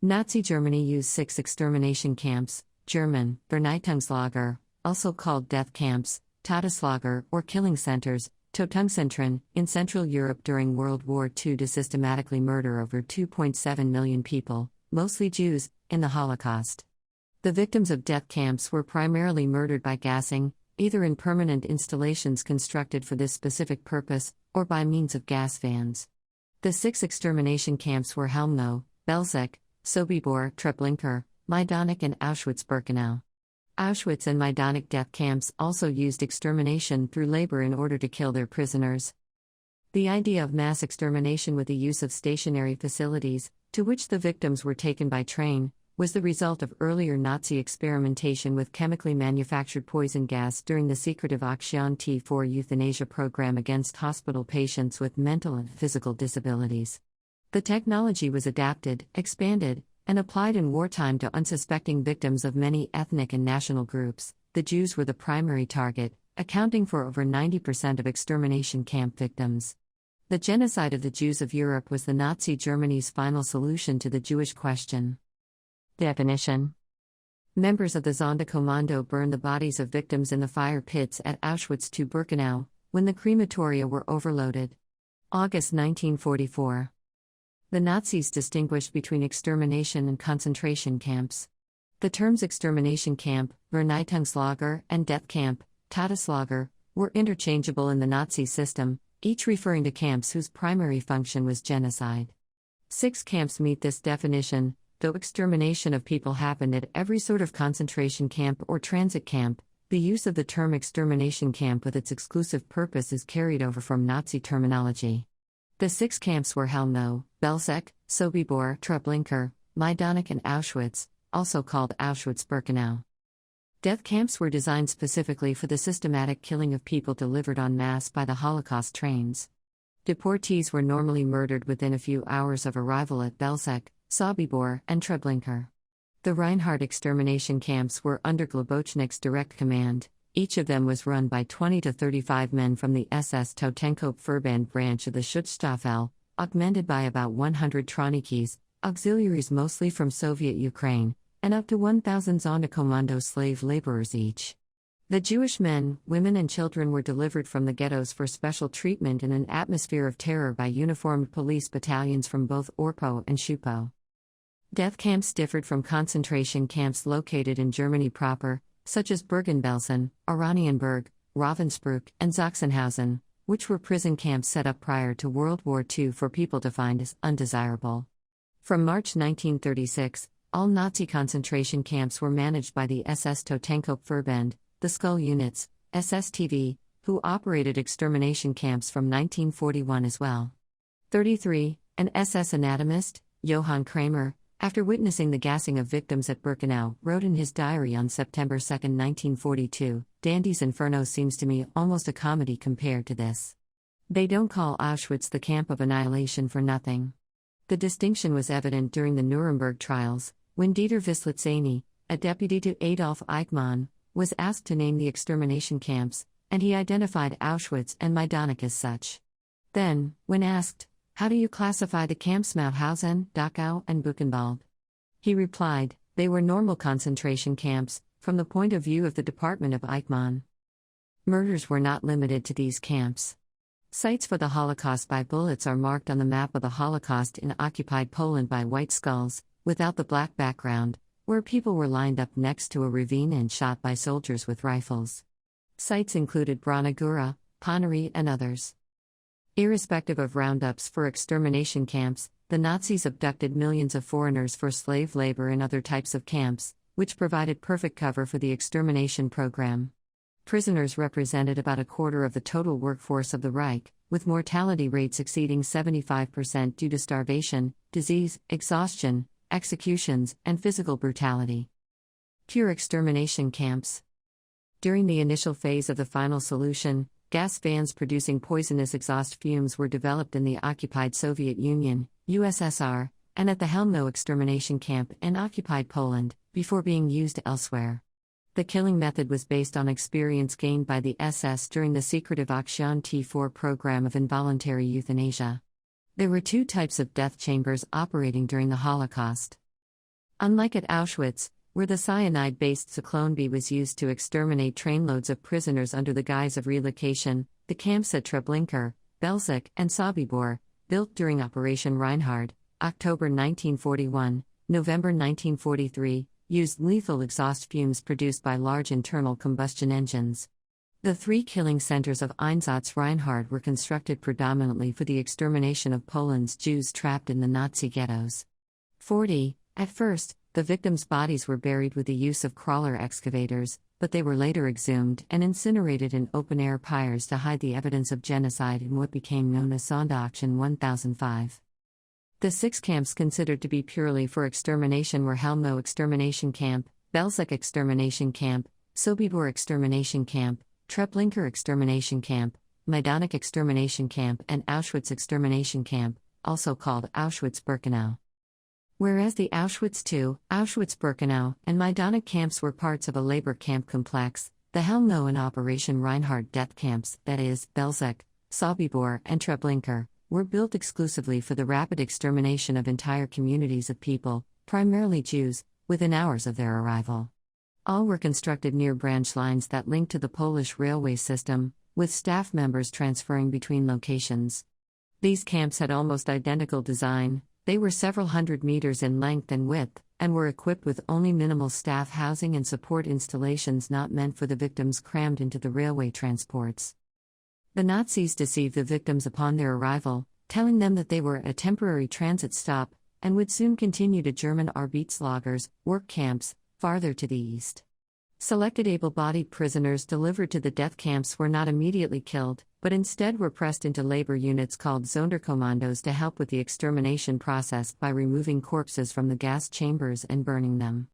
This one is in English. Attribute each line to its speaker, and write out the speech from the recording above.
Speaker 1: Nazi Germany used 6 extermination camps, German, Vernichtungslager, also called death camps, Todeslager, or killing centers, Tötungszentren, in Central Europe during World War II to systematically murder over 2.7 million people, mostly Jews, in the Holocaust. The victims of death camps were primarily murdered by gassing, either in permanent installations constructed for this specific purpose, or by means of gas vans. The 6 extermination camps were Chełmno, Belzec, Sobibor, Treblinka, Majdanek and Auschwitz-Birkenau. Auschwitz and Majdanek death camps also used extermination through labor in order to kill their prisoners. The idea of mass extermination with the use of stationary facilities, to which the victims were taken by train, was the result of earlier Nazi experimentation with chemically manufactured poison gas during the secretive Aktion T4 euthanasia program against hospital patients with mental and physical disabilities. The technology was adapted, expanded, and applied in wartime to unsuspecting victims of many ethnic and national groups. The Jews were the primary target, accounting for over 90% of extermination camp victims. The genocide of the Jews of Europe was the Nazi Germany's final solution to the Jewish question. Definition: Members of the Sonderkommando burned the bodies of victims in the fire pits at Auschwitz II Birkenau, when the crematoria were overloaded. August 1944. The Nazis distinguished between extermination and concentration camps. The terms extermination camp, Vernichtungslager, and death camp, Todeslager, were interchangeable in the Nazi system, each referring to camps whose primary function was genocide. 6 camps meet this definition, though extermination of people happened at every sort of concentration camp or transit camp. The use of the term extermination camp with its exclusive purpose is carried over from Nazi terminology. The 6 camps were Chełmno, Belzec, Sobibor, Treblinka, Majdanek and Auschwitz, also called Auschwitz-Birkenau. Death camps were designed specifically for the systematic killing of people delivered en masse by the Holocaust trains. Deportees were normally murdered within a few hours of arrival at Belzec, Sobibor, and Treblinka. The Reinhardt extermination camps were under Globocnik's direct command. Each of them was run by 20 to 35 men from the SS Tötungszentren branch of the Schutzstaffel, augmented by about 100 Traunikes, auxiliaries mostly from Soviet Ukraine, and up to 1,000 Sonderkommando slave laborers each. The Jewish men, women and children were delivered from the ghettos for special treatment in an atmosphere of terror by uniformed police battalions from both Orpo and Schupo. Death camps differed from concentration camps located in Germany proper, such as Bergen-Belsen, Oranienburg, Ravensbrück, and Sachsenhausen, which were prison camps set up prior to World War II for people defined as undesirable. From March 1936, all Nazi concentration camps were managed by the SS Tötungszentren, the Skull Units, SSTV, who operated extermination camps from 1941 as well. 33. An SS anatomist, Johann Kramer, after witnessing the gassing of victims at Birkenau, wrote in his diary on September 2, 1942, "Dandy's Inferno seems to me almost a comedy compared to this. They don't call Auschwitz the camp of annihilation for nothing." The distinction was evident during the Nuremberg trials, when Dieter Wislitzany, a deputy to Adolf Eichmann, was asked to name the extermination camps, and he identified Auschwitz and Majdanek as such. Then, when asked, "How do you classify the camps Mauthausen, Dachau, and Buchenwald?" he replied, "They were normal concentration camps, from the point of view of the department of Eichmann." Murders were not limited to these camps. Sites for the Holocaust by bullets are marked on the map of the Holocaust in occupied Poland by white skulls, without the black background, where people were lined up next to a ravine and shot by soldiers with rifles. Sites included Brana Gora, Ponary, and others. Irrespective of roundups for extermination camps, the Nazis abducted millions of foreigners for slave labor in other types of camps, which provided perfect cover for the extermination program. Prisoners represented about a quarter of the total workforce of the Reich, with mortality rates exceeding 75% due to starvation, disease, exhaustion, executions, and physical brutality. Pure extermination camps. During the initial phase of the final solution, gas vans producing poisonous exhaust fumes were developed in the occupied Soviet Union, USSR, and at the Chełmno extermination camp in occupied Poland, before being used elsewhere. The killing method was based on experience gained by the SS during the secretive Aktion T4 program of involuntary euthanasia. There were 2 types of death chambers operating during the Holocaust. Unlike at Auschwitz, where the cyanide-based Zyklon B was used to exterminate trainloads of prisoners under the guise of relocation, the camps at Treblinka, Belzec, and Sobibor, built during Operation Reinhard, October 1941, November 1943, used lethal exhaust fumes produced by large internal combustion engines. The three killing centers of Einsatz Reinhard were constructed predominantly for the extermination of Poland's Jews trapped in the Nazi ghettos. 40. At first, the victims' bodies were buried with the use of crawler excavators, but they were later exhumed and incinerated in open-air pyres to hide the evidence of genocide in what became known as Aktion 1005. The six camps considered to be purely for extermination were Chełmno Extermination Camp, Belzec Extermination Camp, Sobibor Extermination Camp, Treblinka Extermination Camp, Majdanek Extermination Camp, and Auschwitz Extermination Camp, also called Auschwitz-Birkenau. Whereas the Auschwitz II, Auschwitz-Birkenau, and Majdanek camps were parts of a labor camp complex, the Chełmno and Operation Reinhard death camps, that is, Belzec, Sobibor, and Treblinka, were built exclusively for the rapid extermination of entire communities of people, primarily Jews, within hours of their arrival. All were constructed near branch lines that linked to the Polish railway system, with staff members transferring between locations. These camps had almost identical design. They were several hundred meters in length and width, and were equipped with only minimal staff housing and support installations not meant for the victims crammed into the railway transports. The Nazis deceived the victims upon their arrival, telling them that they were a temporary transit stop, and would soon continue to German Arbeitslagers, work camps, farther to the east. Selected able-bodied prisoners delivered to the death camps were not immediately killed, but instead were pressed into labor units called Sonderkommandos to help with the extermination process by removing corpses from the gas chambers and burning them.